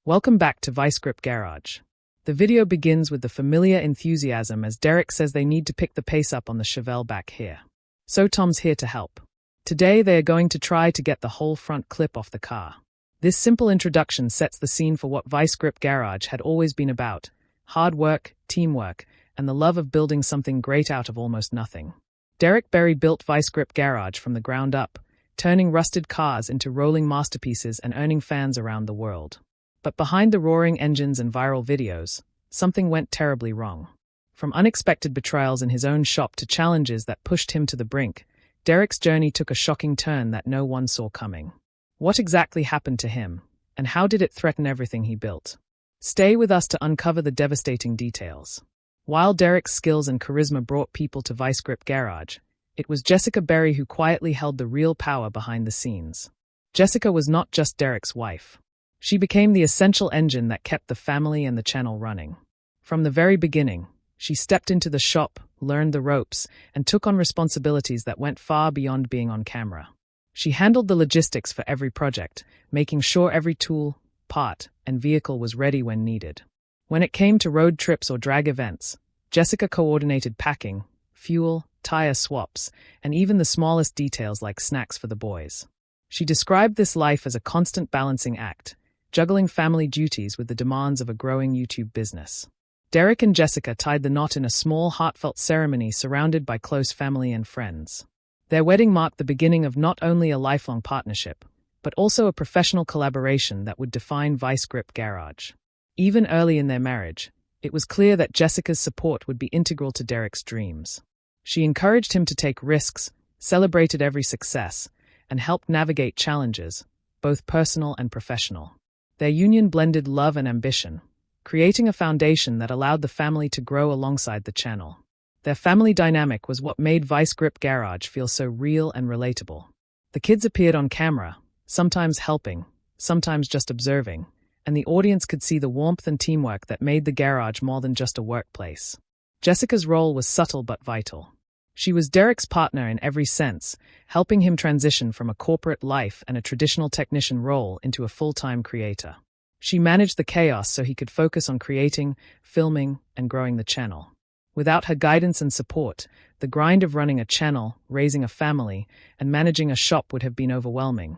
Welcome back to ViceGrip Garage. The video begins with the familiar enthusiasm as Derek says they need to pick the pace up on the Chevelle back here. So Tom's here to help. Today they are going to try to get the whole front clip off the car. This simple introduction sets the scene for what ViceGrip Garage had always been about: hard work, teamwork, and the love of building something great out of almost nothing. Derek Bieri built ViceGrip Garage from the ground up, turning rusted cars into rolling masterpieces and earning fans around the world. But behind the roaring engines and viral videos, something went terribly wrong. From unexpected betrayals in his own shop to challenges that pushed him to the brink, Derek's journey took a shocking turn that no one saw coming. What exactly happened to him, and how did it threaten everything he built? Stay with us to uncover the devastating details. While Derek's skills and charisma brought people to ViceGrip Garage, it was Jessica Bieri who quietly held the real power behind the scenes. Jessica was not just Derek's wife. She became the essential engine that kept the family and the channel running. From the very beginning, she stepped into the shop, learned the ropes, and took on responsibilities that went far beyond being on camera. She handled the logistics for every project, making sure every tool, part, and vehicle was ready when needed. When it came to road trips or drag events, Jessica coordinated packing, fuel, tire swaps, and even the smallest details like snacks for the boys. She described this life as a constant balancing act, juggling family duties with the demands of a growing YouTube business. Derek and Jessica tied the knot in a small, heartfelt ceremony surrounded by close family and friends. Their wedding marked the beginning of not only a lifelong partnership, but also a professional collaboration that would define ViceGrip Garage. Even early in their marriage, it was clear that Jessica's support would be integral to Derek's dreams. She encouraged him to take risks, celebrated every success, and helped navigate challenges, both personal and professional. Their union blended love and ambition, creating a foundation that allowed the family to grow alongside the channel. Their family dynamic was what made ViceGrip Garage feel so real and relatable. The kids appeared on camera, sometimes helping, sometimes just observing, and the audience could see the warmth and teamwork that made the garage more than just a workplace. Jessica's role was subtle but vital. She was Derek's partner in every sense, helping him transition from a corporate life and a traditional technician role into a full-time creator. She managed the chaos so he could focus on creating, filming, and growing the channel. Without her guidance and support, the grind of running a channel, raising a family, and managing a shop would have been overwhelming.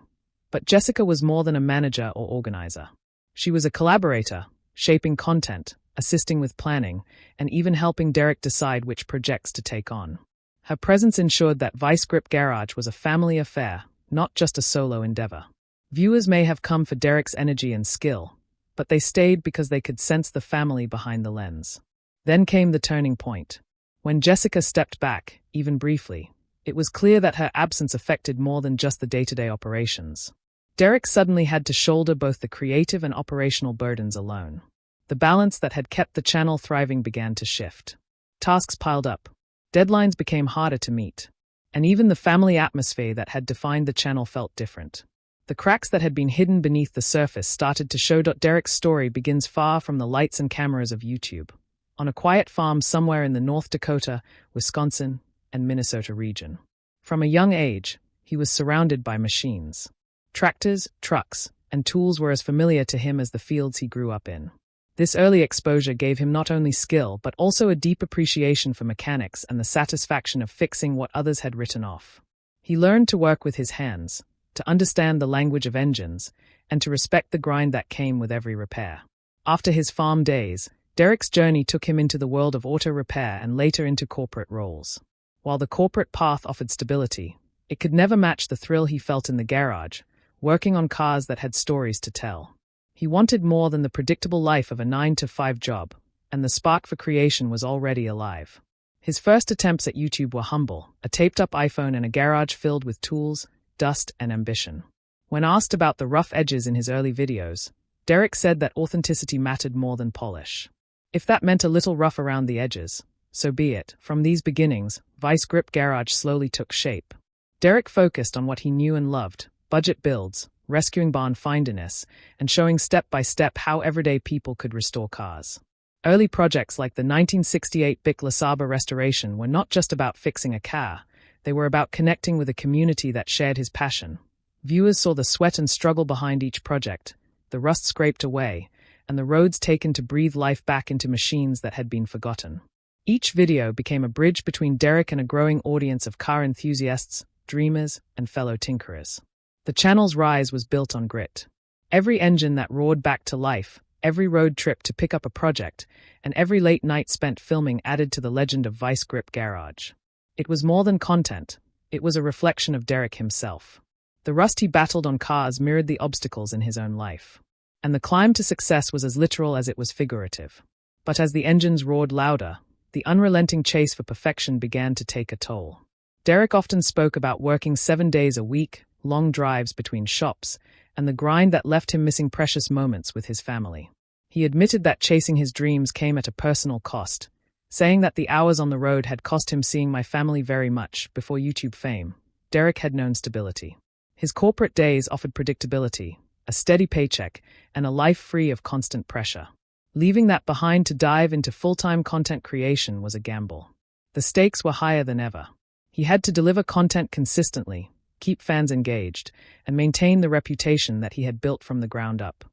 But Jessica was more than a manager or organizer. She was a collaborator, shaping content, assisting with planning, and even helping Derek decide which projects to take on. Her presence ensured that ViceGrip Garage was a family affair, not just a solo endeavor. Viewers may have come for Derek's energy and skill, but they stayed because they could sense the family behind the lens. Then came the turning point. When Jessica stepped back, even briefly, it was clear that her absence affected more than just the day-to-day operations. Derek suddenly had to shoulder both the creative and operational burdens alone. The balance that had kept the channel thriving began to shift. Tasks piled up. Deadlines became harder to meet. And even the family atmosphere that had defined the channel felt different. The cracks that had been hidden beneath the surface started to show. Derek's story begins far from the lights and cameras of YouTube. On a quiet farm somewhere in the North Dakota, Wisconsin, and Minnesota region. From a young age, he was surrounded by machines. Tractors, trucks, and tools were as familiar to him as the fields he grew up in. This early exposure gave him not only skill but also a deep appreciation for mechanics and the satisfaction of fixing what others had written off. He learned to work with his hands, to understand the language of engines, and to respect the grind that came with every repair. After his farm days, Derek's journey took him into the world of auto repair and later into corporate roles. While the corporate path offered stability, it could never match the thrill he felt in the garage, working on cars that had stories to tell. He wanted more than the predictable life of a 9-to-5 job, and the spark for creation was already alive. His first attempts at YouTube were humble, a taped-up iPhone and a garage filled with tools, dust, and ambition. When asked about the rough edges in his early videos, Derek said that authenticity mattered more than polish. If that meant a little rough around the edges, so be it. From these beginnings, ViceGrip Garage slowly took shape. Derek focused on what he knew and loved: budget builds, rescuing barn findiness, and showing step-by-step how everyday people could restore cars. Early projects like the 1968 Bic La Saba restoration were not just about fixing a car, they were about connecting with a community that shared his passion. Viewers saw the sweat and struggle behind each project, the rust scraped away, and the roads taken to breathe life back into machines that had been forgotten. Each video became a bridge between Derek and a growing audience of car enthusiasts, dreamers, and fellow tinkerers. The channel's rise was built on grit. Every engine that roared back to life, every road trip to pick up a project, and every late night spent filming added to the legend of ViceGrip Garage. It was more than content. It was a reflection of Derek himself. The rust he battled on cars mirrored the obstacles in his own life. And the climb to success was as literal as it was figurative. But as the engines roared louder, the unrelenting chase for perfection began to take a toll. Derek often spoke about working 7 days a week, long drives between shops, and the grind that left him missing precious moments with his family. He admitted that chasing his dreams came at a personal cost, saying that the hours on the road had cost him seeing my family very much. Before YouTube fame, Derek had known stability. His corporate days offered predictability, a steady paycheck, and a life free of constant pressure. Leaving that behind to dive into full-time content creation was a gamble. The stakes were higher than ever. He had to deliver content consistently, keep fans engaged, and maintain the reputation that he had built from the ground up.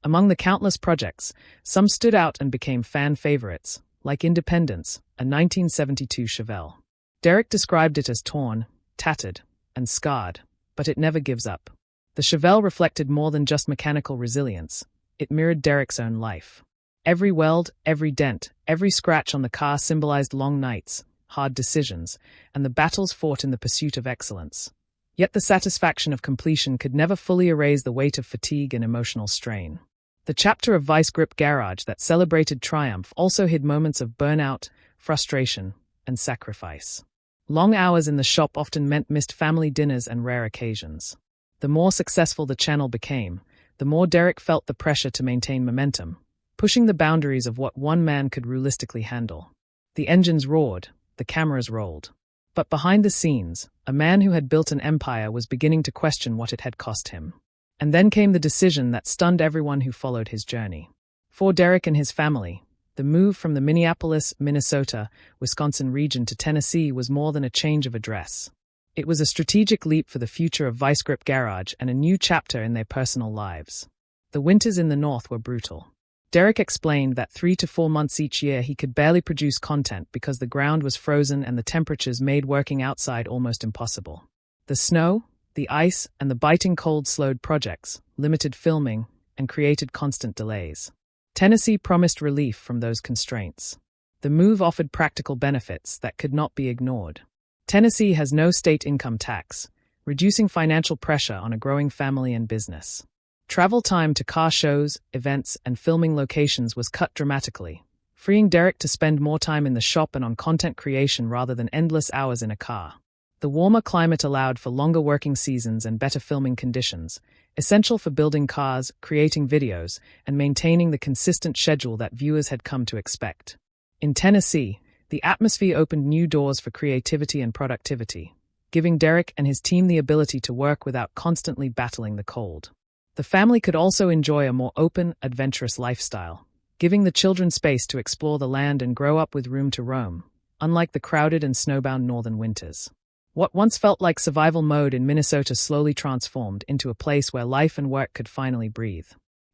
Among the countless projects, some stood out and became fan favorites, like Independence, a 1972 Chevelle. Derek described it as torn, tattered, and scarred, but it never gives up. The Chevelle reflected more than just mechanical resilience. It mirrored Derek's own life. Every weld, every dent, every scratch on the car symbolized long nights, hard decisions, and the battles fought in the pursuit of excellence. Yet the satisfaction of completion could never fully erase the weight of fatigue and emotional strain. The chapter of ViceGrip Garage that celebrated triumph also hid moments of burnout, frustration, and sacrifice. Long hours in the shop often meant missed family dinners and rare occasions. The more successful the channel became, the more Derek felt the pressure to maintain momentum, pushing the boundaries of what one man could realistically handle. The engines roared, the cameras rolled. But behind the scenes, a man who had built an empire was beginning to question what it had cost him. And then came the decision that stunned everyone who followed his journey. For Derek and his family, the move from the Minneapolis, Minnesota, Wisconsin region to Tennessee was more than a change of address. It was a strategic leap for the future of ViceGrip Garage and a new chapter in their personal lives. The winters in the north were brutal. Derek explained that 3 to 4 months each year he could barely produce content because the ground was frozen and the temperatures made working outside almost impossible. The snow, the ice, and the biting cold slowed projects, limited filming, and created constant delays. Tennessee promised relief from those constraints. The move offered practical benefits that could not be ignored. Tennessee has no state income tax, reducing financial pressure on a growing family and business. Travel time to car shows, events, and filming locations was cut dramatically, freeing Derek to spend more time in the shop and on content creation rather than endless hours in a car. The warmer climate allowed for longer working seasons and better filming conditions, essential for building cars, creating videos, and maintaining the consistent schedule that viewers had come to expect. In Tennessee, the atmosphere opened new doors for creativity and productivity, giving Derek and his team the ability to work without constantly battling the cold. The family could also enjoy a more open, adventurous lifestyle, giving the children space to explore the land and grow up with room to roam, unlike the crowded and snowbound northern winters. What once felt like survival mode in Minnesota slowly transformed into a place where life and work could finally breathe.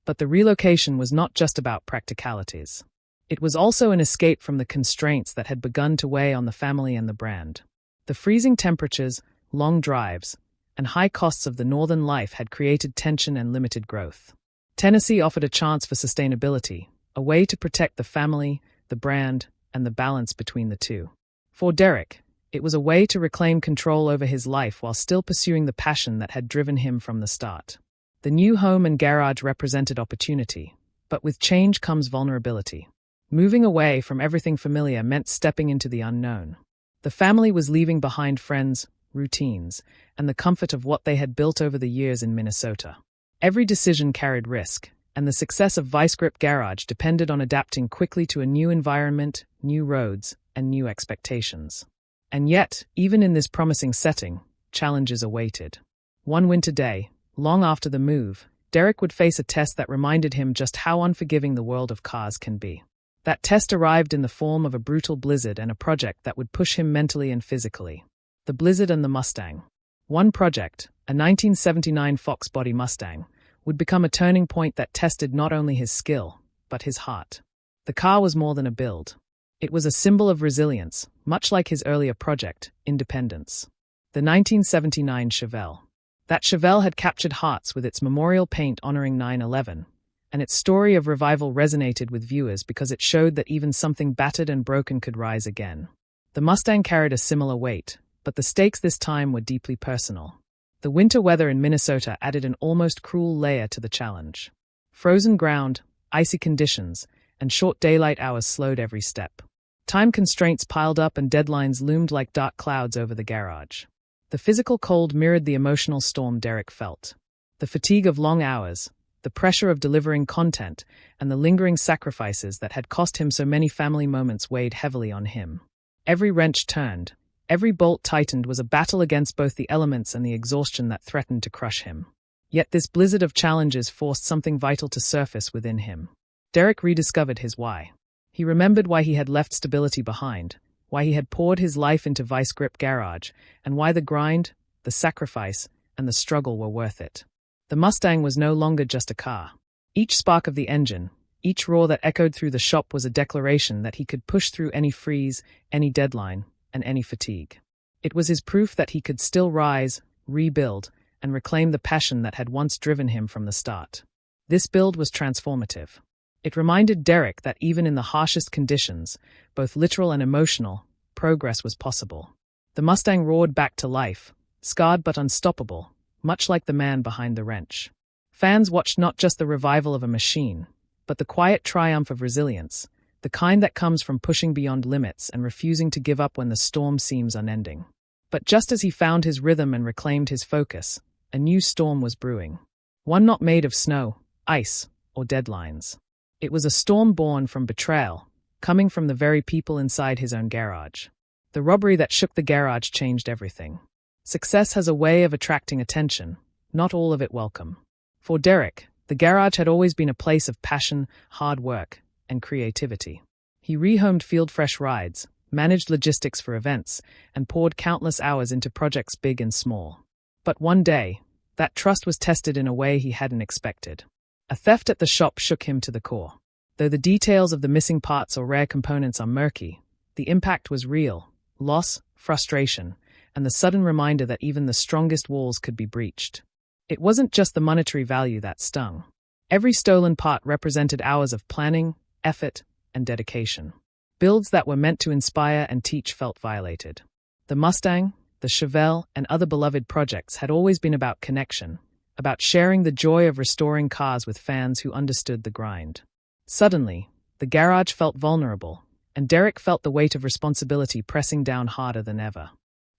But the relocation was not just about practicalities. It was also an escape from the constraints that had begun to weigh on the family and the brand. The freezing temperatures, long drives, and high costs of the northern life had created tension and limited growth. Tennessee offered a chance for sustainability, a way to protect the family, the brand, and the balance between the two. For Derek, it was a way to reclaim control over his life while still pursuing the passion that had driven him from the start. The new home and garage represented opportunity, but with change comes vulnerability. Moving away from everything familiar meant stepping into the unknown. The family was leaving behind friends, routines, and the comfort of what they had built over the years in Minnesota. Every decision carried risk, and the success of ViceGrip Garage depended on adapting quickly to a new environment, new roads, and new expectations. And yet, even in this promising setting, challenges awaited. One winter day, long after the move, Derek would face a test that reminded him just how unforgiving the world of cars can be. That test arrived in the form of a brutal blizzard and a project that would push him mentally and physically. The blizzard and the Mustang. One project, a 1979 Fox body Mustang, would become a turning point that tested not only his skill, but his heart. The car was more than a build. It was a symbol of resilience, much like his earlier project, Independence. The 1979 Chevelle. That Chevelle had captured hearts with its memorial paint honoring 9/11, and its story of revival resonated with viewers because it showed that even something battered and broken could rise again. The Mustang carried a similar weight, but the stakes this time were deeply personal. The winter weather in Minnesota added an almost cruel layer to the challenge. Frozen ground, icy conditions, and short daylight hours slowed every step. Time constraints piled up and deadlines loomed like dark clouds over the garage. The physical cold mirrored the emotional storm Derek felt. The fatigue of long hours, the pressure of delivering content, and the lingering sacrifices that had cost him so many family moments weighed heavily on him. Every wrench turned, every bolt tightened was a battle against both the elements and the exhaustion that threatened to crush him. Yet this blizzard of challenges forced something vital to surface within him. Derek rediscovered his why. He remembered why he had left stability behind, why he had poured his life into ViceGrip Garage, and why the grind, the sacrifice, and the struggle were worth it. The Mustang was no longer just a car. Each spark of the engine, each roar that echoed through the shop was a declaration that he could push through any freeze, any deadline, and any fatigue. It was his proof that he could still rise, rebuild, and reclaim the passion that had once driven him from the start. This build was transformative. It reminded Derek that even in the harshest conditions, both literal and emotional, progress was possible. The Mustang roared back to life, scarred but unstoppable, much like the man behind the wrench. Fans watched not just the revival of a machine, but the quiet triumph of resilience, the kind that comes from pushing beyond limits and refusing to give up when the storm seems unending. But just as he found his rhythm and reclaimed his focus, a new storm was brewing. One not made of snow, ice, or deadlines. It was a storm born from betrayal, coming from the very people inside his own garage. The robbery that shook the garage changed everything. Success has a way of attracting attention, not all of it welcome. For Derek, the garage had always been a place of passion, hard work, and creativity. He rehomed field-fresh rides, managed logistics for events, and poured countless hours into projects big and small. But one day, that trust was tested in a way he hadn't expected. A theft at the shop shook him to the core. Though the details of the missing parts or rare components are murky, the impact was real: loss, frustration, and the sudden reminder that even the strongest walls could be breached. It wasn't just the monetary value that stung. Every stolen part represented hours of planning, effort, and dedication. Builds that were meant to inspire and teach felt violated. The Mustang, the Chevelle, and other beloved projects had always been about connection, about sharing the joy of restoring cars with fans who understood the grind. Suddenly, the garage felt vulnerable, and Derek felt the weight of responsibility pressing down harder than ever.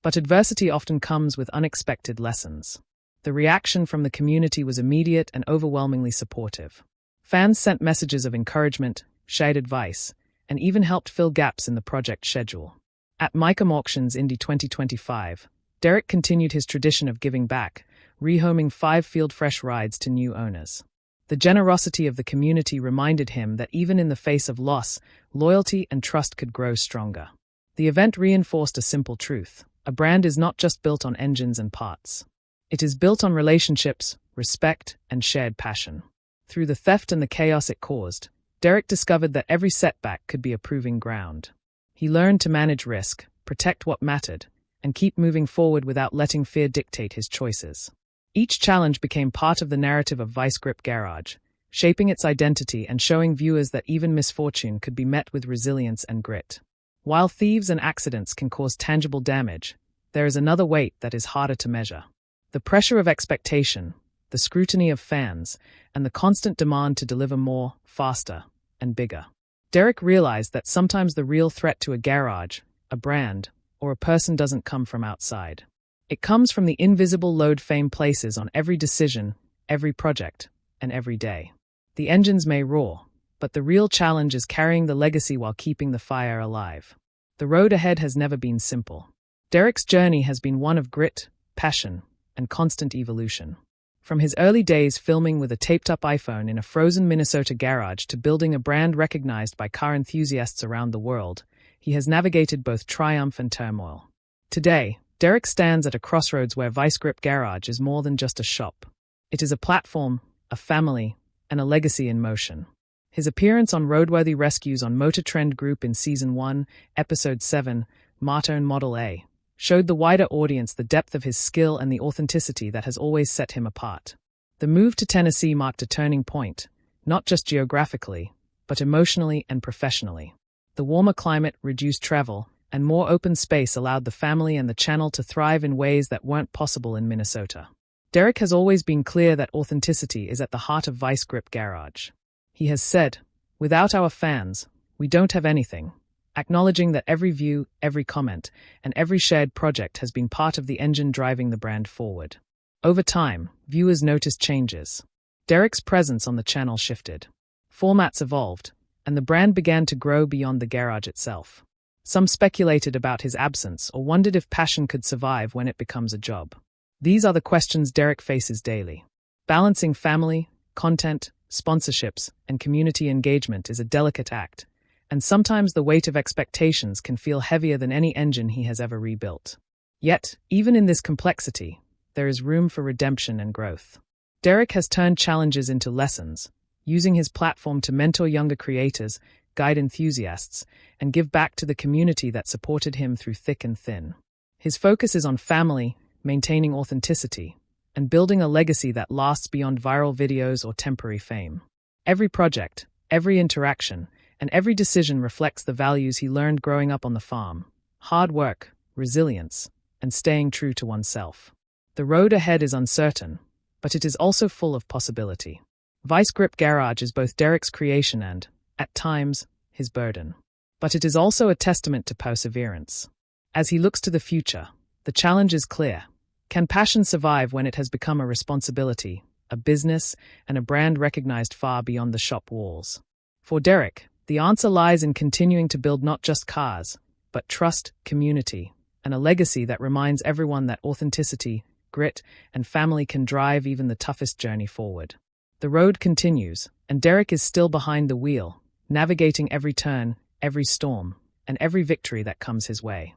But adversity often comes with unexpected lessons. The reaction from the community was immediate and overwhelmingly supportive. Fans sent messages of encouragement, shared advice, and even helped fill gaps in the project schedule. At Micam Auctions Indy 2025, Derek continued his tradition of giving back, rehoming 5 field-fresh rides to new owners. The generosity of the community reminded him that even in the face of loss, loyalty and trust could grow stronger. The event reinforced a simple truth: a brand is not just built on engines and parts. It is built on relationships, respect, and shared passion. Through the theft and the chaos it caused, Derek discovered that every setback could be a proving ground. He learned to manage risk, protect what mattered, and keep moving forward without letting fear dictate his choices. Each challenge became part of the narrative of ViceGrip Garage, shaping its identity and showing viewers that even misfortune could be met with resilience and grit. While thieves and accidents can cause tangible damage, there is another weight that is harder to measure. The pressure of expectation, the scrutiny of fans, and the constant demand to deliver more, faster, and bigger. Derek realized that sometimes the real threat to a garage, a brand, or a person doesn't come from outside. It comes from the invisible load fame places on every decision, every project, and every day. The engines may roar, but the real challenge is carrying the legacy while keeping the fire alive. The road ahead has never been simple. Derek's journey has been one of grit, passion, and constant evolution. From his early days filming with a taped-up iPhone in a frozen Minnesota garage to building a brand recognized by car enthusiasts around the world, he has navigated both triumph and turmoil. Today, Derek stands at a crossroads where ViceGrip Garage is more than just a shop. It is a platform, a family, and a legacy in motion. His appearance on roadworthy rescues on Motor Trend Group in Season 1, Episode 7, Martone Model A, showed the wider audience the depth of his skill and the authenticity that has always set him apart. The move to Tennessee marked a turning point, not just geographically, but emotionally and professionally. The warmer climate, reduced travel, and more open space allowed the family and the channel to thrive in ways that weren't possible in Minnesota. Derek has always been clear that authenticity is at the heart of ViceGrip Garage. He has said, "Without our fans, we don't have anything," acknowledging that every view, every comment, and every shared project has been part of the engine driving the brand forward. Over time, viewers noticed changes. Derek's presence on the channel shifted. Formats evolved, and the brand began to grow beyond the garage itself. Some speculated about his absence or wondered if passion could survive when it becomes a job. These are the questions Derek faces daily. Balancing family, content, sponsorships, and community engagement is a delicate act, and sometimes the weight of expectations can feel heavier than any engine he has ever rebuilt. Yet, even in this complexity, there is room for redemption and growth. Derek has turned challenges into lessons, using his platform to mentor younger creators, guide enthusiasts, and give back to the community that supported him through thick and thin. His focus is on family, maintaining authenticity, and building a legacy that lasts beyond viral videos or temporary fame. Every project, every interaction, and every decision reflects the values he learned growing up on the farm: hard work, resilience, and staying true to oneself. The road ahead is uncertain, but it is also full of possibility. ViceGrip Garage is both Derek's creation and, at times, his burden. But it is also a testament to perseverance. As he looks to the future, the challenge is clear. Can passion survive when it has become a responsibility, a business, and a brand recognized far beyond the shop walls? For Derek, the answer lies in continuing to build not just cars, but trust, community, and a legacy that reminds everyone that authenticity, grit, and family can drive even the toughest journey forward. The road continues, and Derek is still behind the wheel, navigating every turn, every storm, and every victory that comes his way.